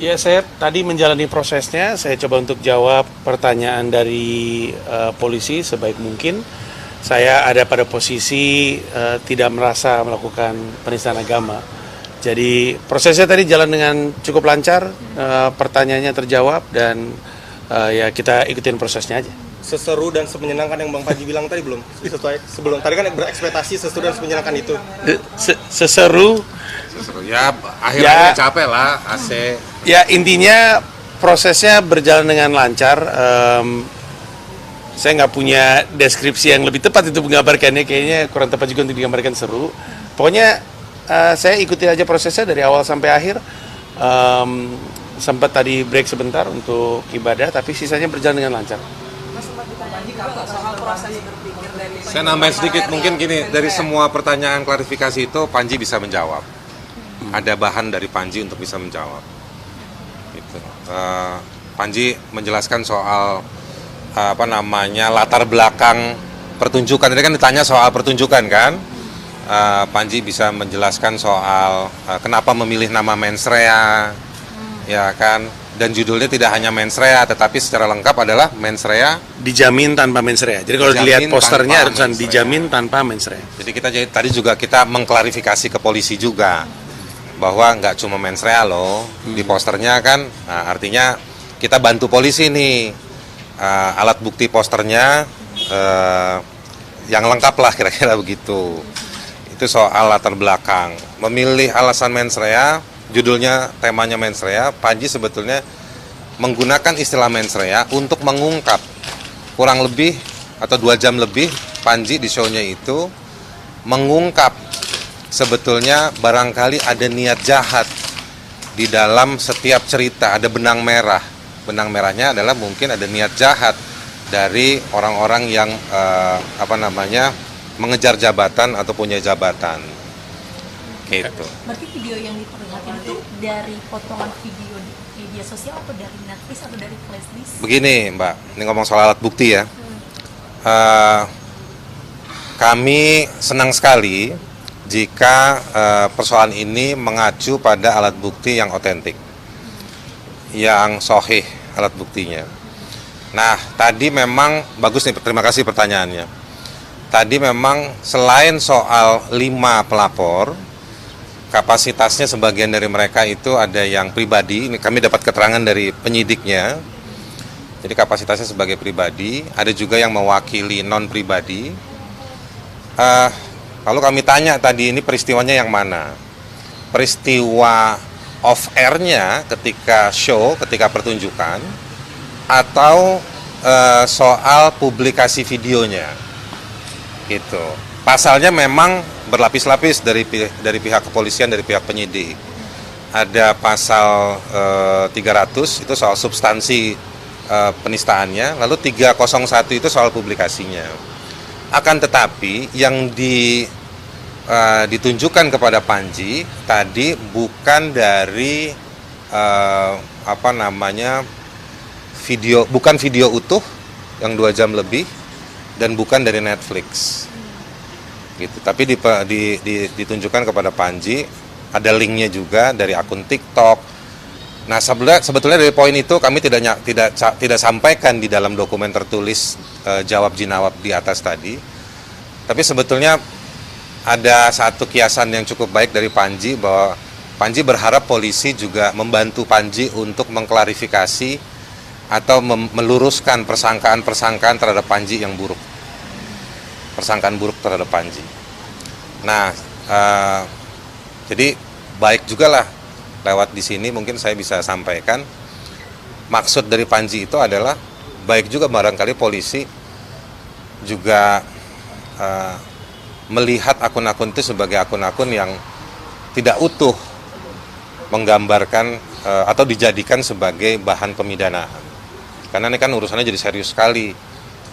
Ya, saya tadi menjalani prosesnya, saya coba untuk jawab pertanyaan dari polisi sebaik mungkin. Saya ada pada posisi tidak merasa melakukan penistaan agama. Jadi prosesnya tadi jalan dengan cukup lancar, pertanyaannya terjawab dan ya kita ikutin prosesnya aja. Seseru dan semenyenangkan yang Bang Panji bilang tadi belum? Sesuai sebelum tadi kan berekspektasi seseru dan semenyenangkan itu. Seseru. Ya akhirnya capek lah AC. Ya intinya prosesnya berjalan dengan lancar. Saya nggak punya deskripsi yang lebih tepat itu menggambarkannya, kayaknya kurang tepat juga untuk digambarkan seru. Pokoknya saya ikuti aja prosesnya dari awal sampai akhir. Sempat tadi break sebentar untuk ibadah, tapi sisanya berjalan dengan lancar. Saya nambahin sedikit, mungkin gini, dari semua pertanyaan klarifikasi itu Panji bisa menjawab. Ada bahan dari Panji untuk bisa menjawab. Gitu. Panji menjelaskan soal latar belakang pertunjukan. Tadi kan ditanya soal pertunjukan kan. Panji bisa menjelaskan soal kenapa memilih nama Mensrea, ya kan. Dan judulnya tidak hanya Mensrea, tetapi secara lengkap adalah Mensrea dijamin tanpa mensrea. Jadi kalau dilihat posternya ada tulisan dijamin tanpa mensrea. Jadi tadi juga kita mengklarifikasi ke polisi juga bahwa nggak cuma mensrea loh di posternya kan. Nah, artinya kita bantu polisi nih, alat bukti posternya yang lengkap lah kira-kira begitu. Itu soal latar belakang. Memilih alasan mensrea, judulnya temanya mensrea, Panji sebetulnya menggunakan istilah mensrea untuk mengungkap kurang lebih atau 2 jam lebih Panji di show-nya itu mengungkap sebetulnya barangkali ada niat jahat di dalam setiap cerita, ada benang merah. Benang merahnya adalah mungkin ada niat jahat dari orang-orang yang mengejar jabatan atau punya jabatan. Gitu. Berarti video yang diperlihatkan itu dari potongan video di media sosial atau dari Netflix atau dari flashdisk? Begini Mbak, ini ngomong soal alat bukti ya. Kami senang sekali jika persoalan ini mengacu pada alat bukti yang otentik, yang sahih alat buktinya. Nah, tadi memang bagus nih, terima kasih pertanyaannya. Tadi memang selain soal 5 pelapor, kapasitasnya sebagian dari mereka itu ada yang pribadi, ini kami dapat keterangan dari penyidiknya. Jadi kapasitasnya sebagai pribadi, ada juga yang mewakili non-pribadi. Lalu kami tanya tadi ini peristiwanya yang mana? Peristiwa off air-nya ketika show, ketika pertunjukan, atau soal publikasi videonya? Gitu. Pasalnya memang berlapis-lapis dari pihak kepolisian, dari pihak penyidik. Ada pasal 300 itu soal substansi penistaannya, lalu 301 itu soal publikasinya. Akan tetapi yang ditunjukkan kepada Panji tadi bukan dari bukan video utuh yang 2 jam lebih dan bukan dari Netflix. Gitu. Tapi ditunjukkan kepada Panji, ada linknya juga dari akun TikTok. Nah, sebetulnya dari poin itu kami tidak sampaikan di dalam dokumen tertulis jawab jinawab di atas tadi. Tapi sebetulnya ada satu kiasan yang cukup baik dari Panji, bahwa Panji berharap polisi juga membantu Panji untuk mengklarifikasi atau meluruskan persangkaan-persangkaan terhadap Panji yang buruk. Persangkaan buruk terhadap Panji. Nah, jadi baik juga lah lewat di sini mungkin saya bisa sampaikan maksud dari Panji itu adalah baik juga barangkali polisi juga melihat akun-akun itu sebagai akun-akun yang tidak utuh menggambarkan atau dijadikan sebagai bahan pemidanaan. Karena ini kan urusannya jadi serius sekali.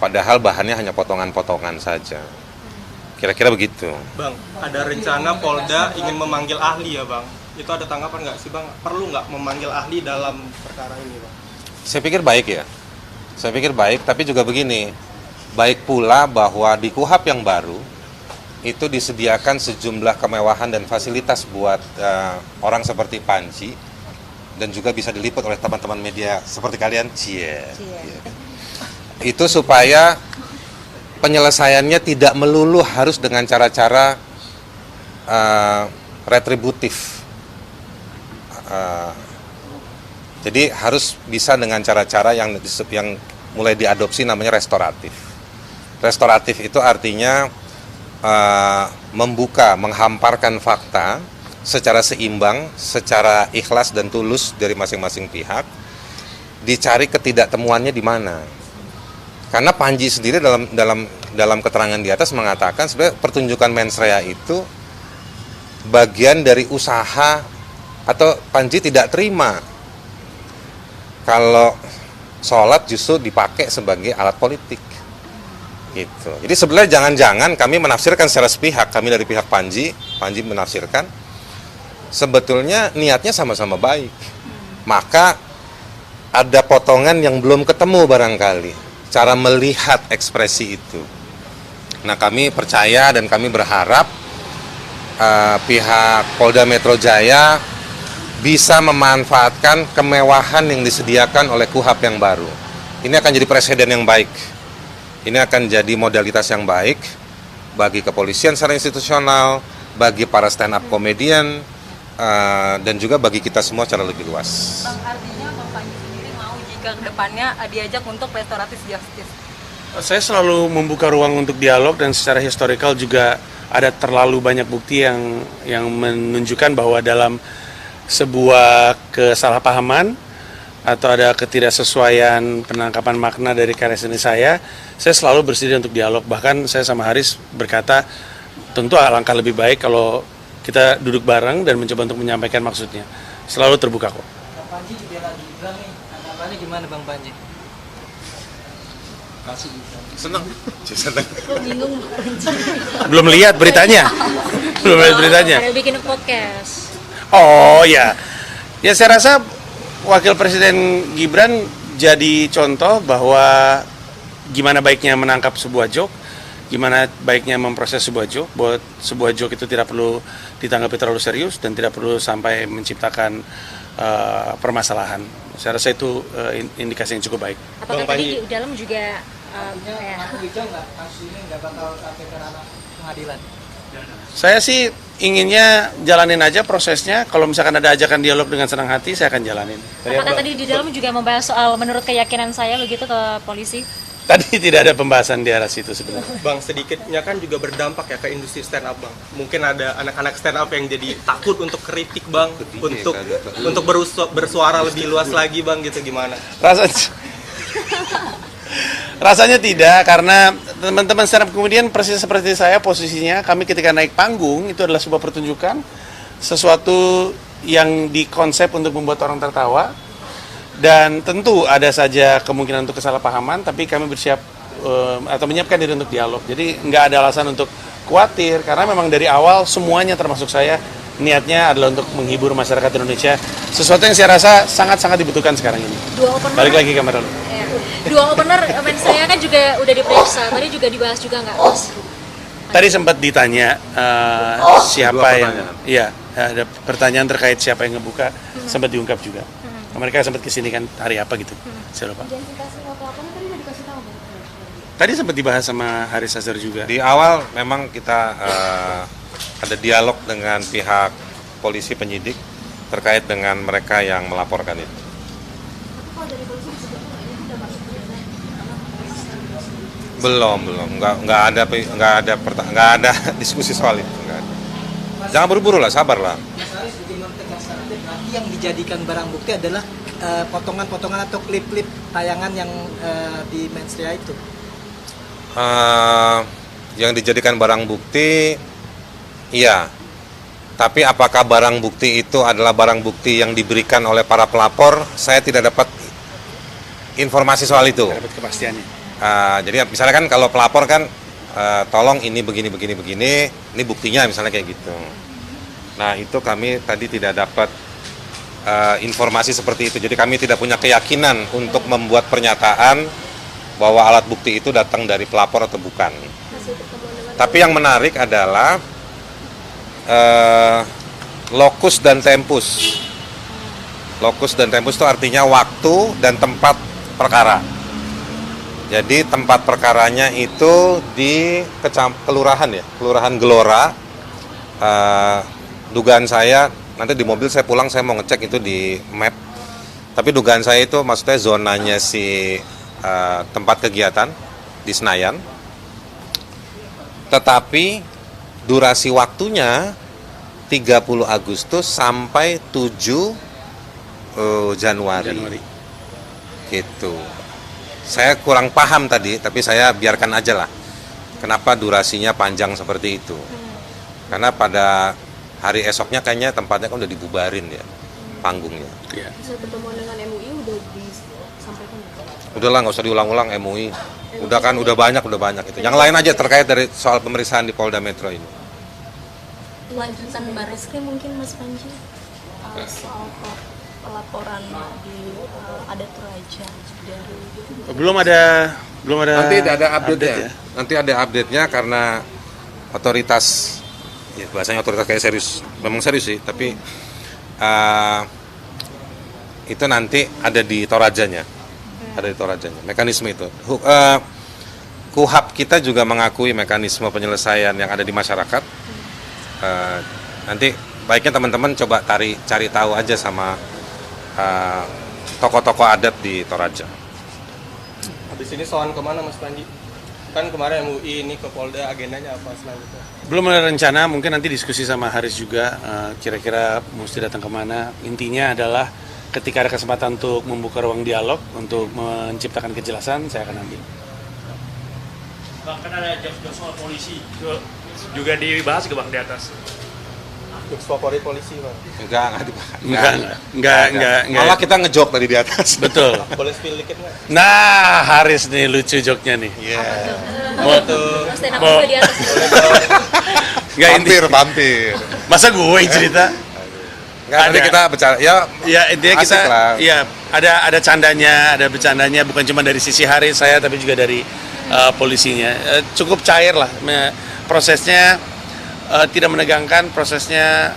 Padahal bahannya hanya potongan-potongan saja. Kira-kira begitu. Bang, ada rencana Polda ingin memanggil ahli ya Bang? Itu ada tanggapan nggak sih Bang? Perlu nggak memanggil ahli dalam perkara ini Bang? Saya pikir baik ya. Saya pikir baik, tapi juga begini. Baik pula bahwa di KUHP yang baru, itu disediakan sejumlah kemewahan dan fasilitas buat orang seperti Panji dan juga bisa diliput oleh teman-teman media seperti kalian. Itu supaya penyelesaiannya tidak melulu harus dengan cara-cara retributif. Jadi harus bisa dengan cara-cara yang mulai diadopsi namanya restoratif. Restoratif itu artinya membuka, menghamparkan fakta secara seimbang, secara ikhlas dan tulus dari masing-masing pihak, dicari ketidaktemuannya di mana. Karena Panji sendiri dalam keterangan di atas mengatakan sebenarnya pertunjukan mens rea itu bagian dari usaha, atau Panji tidak terima kalau sholat justru dipakai sebagai alat politik. Gitu. Jadi sebenarnya jangan-jangan kami menafsirkan secara sepihak, kami dari pihak Panji menafsirkan sebetulnya niatnya sama-sama baik. Maka ada potongan yang belum ketemu barangkali, cara melihat ekspresi itu. Nah, kami percaya dan kami berharap pihak Polda Metro Jaya bisa memanfaatkan kemewahan yang disediakan oleh KUHP yang baru. Ini akan jadi presiden yang baik. Ini akan jadi modalitas yang baik bagi kepolisian secara institusional, bagi para stand up komedian, dan juga bagi kita semua secara lebih luas. Bang, artinya Bang Panji sendiri mau jika kedepannya diajak untuk restoratif justice? Saya selalu membuka ruang untuk dialog, dan secara historikal juga ada terlalu banyak bukti yang menunjukkan bahwa dalam sebuah kesalahpahaman atau ada ketidaksesuaian penangkapan makna dari karya seni saya selalu bersedia untuk dialog. Bahkan saya sama Haris berkata, tentu alangkah lebih baik kalau kita duduk bareng dan mencoba untuk menyampaikan maksudnya. Selalu terbuka kok. Bang Panji juga lagi bilang nih, tanggapannya gimana Bang Panji? Senang. Bingung. Belum lihat beritanya. Belum lihat beritanya. Ada bikin podcast. Oh ya. Ya, saya rasa Wakil Presiden Gibran jadi contoh bahwa gimana baiknya menangkap sebuah joke, gimana baiknya memproses sebuah joke, buat sebuah joke itu tidak perlu ditanggapi terlalu serius dan tidak perlu sampai menciptakan permasalahan. Saya rasa itu indikasi yang cukup baik. Apakah tadi di dalam juga Aku hijau nggak, kasus ini nggak bakal sampai ke ranah pengadilan? Saya sih inginnya jalanin aja prosesnya. Kalau misalkan ada ajakan dialog dengan senang hati, saya akan jalanin. apakah tadi di dalam juga membahas soal menurut keyakinan saya begitu ke polisi? Tadi tidak ada pembahasan di arah situ sebenarnya. Bang, sedikitnya kan juga berdampak ya ke industri stand up, Bang. Mungkin ada anak-anak stand up yang jadi takut untuk kritik, Bang, untuk bersuara lebih luas lagi, Bang, gitu gimana? Rasanya tidak, karena teman-teman stand up kemudian persis seperti saya posisinya, kami ketika naik panggung itu adalah sebuah pertunjukan, sesuatu yang dikonsep untuk membuat orang tertawa, dan tentu ada saja kemungkinan untuk kesalahpahaman, tapi kami bersiap atau menyiapkan diri untuk dialog. Jadi nggak ada alasan untuk khawatir, karena memang dari awal semuanya termasuk saya niatnya adalah untuk menghibur masyarakat Indonesia, sesuatu yang saya rasa sangat-sangat dibutuhkan sekarang ini. Balik lagi ke kamera dulu. Dua opener fans saya kan juga udah diperiksa, tadi juga dibahas juga nggak, Mas? Tadi sempat ditanya siapa yang, iya, ada pertanyaan terkait siapa yang ngebuka, sempat diungkap juga. Mereka sempat kesini kan hari apa gitu, saya lupa. Tadi sempat dibahas sama Haris Azhar juga. Di awal memang kita ada dialog dengan pihak polisi penyidik terkait dengan mereka yang melaporkan itu. Belum, nggak ada diskusi soal itu, nggak ada. Jangan buru-buru lah, sabar lah. Mas Haris bikin tegaskan nanti yang dijadikan barang bukti adalah potongan-potongan atau klip-klip tayangan yang di mens rea itu. Yang dijadikan barang bukti, iya. Tapi apakah barang bukti itu adalah barang bukti yang diberikan oleh para pelapor? Saya tidak dapat informasi soal itu. Dapat kepastiannya. Jadi misalnya kan kalau pelapor kan tolong ini begini, ini buktinya misalnya kayak gitu. Nah itu kami tadi tidak dapat informasi seperti itu. Jadi kami tidak punya keyakinan untuk membuat pernyataan bahwa alat bukti itu datang dari pelapor atau bukan. Tapi yang menarik adalah lokus dan tempus Lokus dan tempus itu artinya waktu dan tempat perkara. Jadi tempat perkaranya itu di kelurahan ya, Kelurahan Gelora. Dugaan saya nanti di mobil saya pulang saya mau ngecek itu di map. Tapi dugaan saya itu maksudnya zonanya si tempat kegiatan di Senayan. Tetapi durasi waktunya 30 Agustus sampai 7 Januari. Gitu. Saya kurang paham tadi, tapi saya biarkan aja lah. Kenapa durasinya panjang seperti itu? Karena pada hari esoknya kayaknya tempatnya kan udah dibubarin ya, panggungnya. Ya. Bisa pertemuan dengan MUI udah disampaikan nggak? Udahlah, nggak usah diulang-ulang MUI. Udah kan, udah banyak itu. Yang lain aja terkait dari soal pemeriksaan di Polda Metro ini. Lanjutan Barreskrim mungkin Mas Panji soal laporan di Adat Toraja dari Belum ada Nanti ada update-nya. ya. Nanti ada update-nya karena otoritas, ya bahasanya otoritas kayak serius, memang serius sih, tapi itu nanti ada di Torajanya, mekanisme itu. KUHAP kita juga mengakui mekanisme penyelesaian yang ada di masyarakat. Nanti baiknya teman-teman coba cari tahu aja sama tokoh-tokoh adat di Toraja. Habis ini soal kemana Mas Panji? Kan kemarin MUI ini ke Polda, agendanya apa selanjutnya? Belum ada rencana, mungkin nanti diskusi sama Haris juga, kira-kira mesti datang kemana. Intinya adalah ketika ada kesempatan untuk membuka ruang dialog, untuk menciptakan kejelasan, saya akan ambil. Bang, kan ada jam soal polisi juga dibahas ke Bang di atas. Tips favorit polisi, Bang. Enggak dibahas. Enggak. Malah kita ngejok tadi di atas. Betul. Boleh spill dikit nggak? Nah, Haris nih lucu joknya nih. Iya. Stand up Mau- juga di atas. Enggak inti. Vampir. Masa gue yang cerita? Enggak, nanti Ada. kita bicara. Ya, Ya intinya asik kita, lah. ya ada candanya, ada bercandanya, bukan cuma dari sisi Haris saya, tapi juga dari polisinya. Cukup cair lah prosesnya. Tidak menegangkan, prosesnya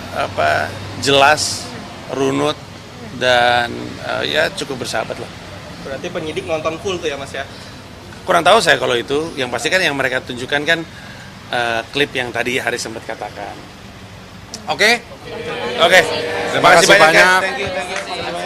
jelas, runut, dan ya cukup bersahabat lah. Berarti penyidik nonton full tuh ya Mas ya? Kurang tahu saya kalau itu, yang pasti kan yang mereka tunjukkan kan klip yang tadi Haris sempat katakan. Oke. Oke, Terima kasih banyak. Thank you.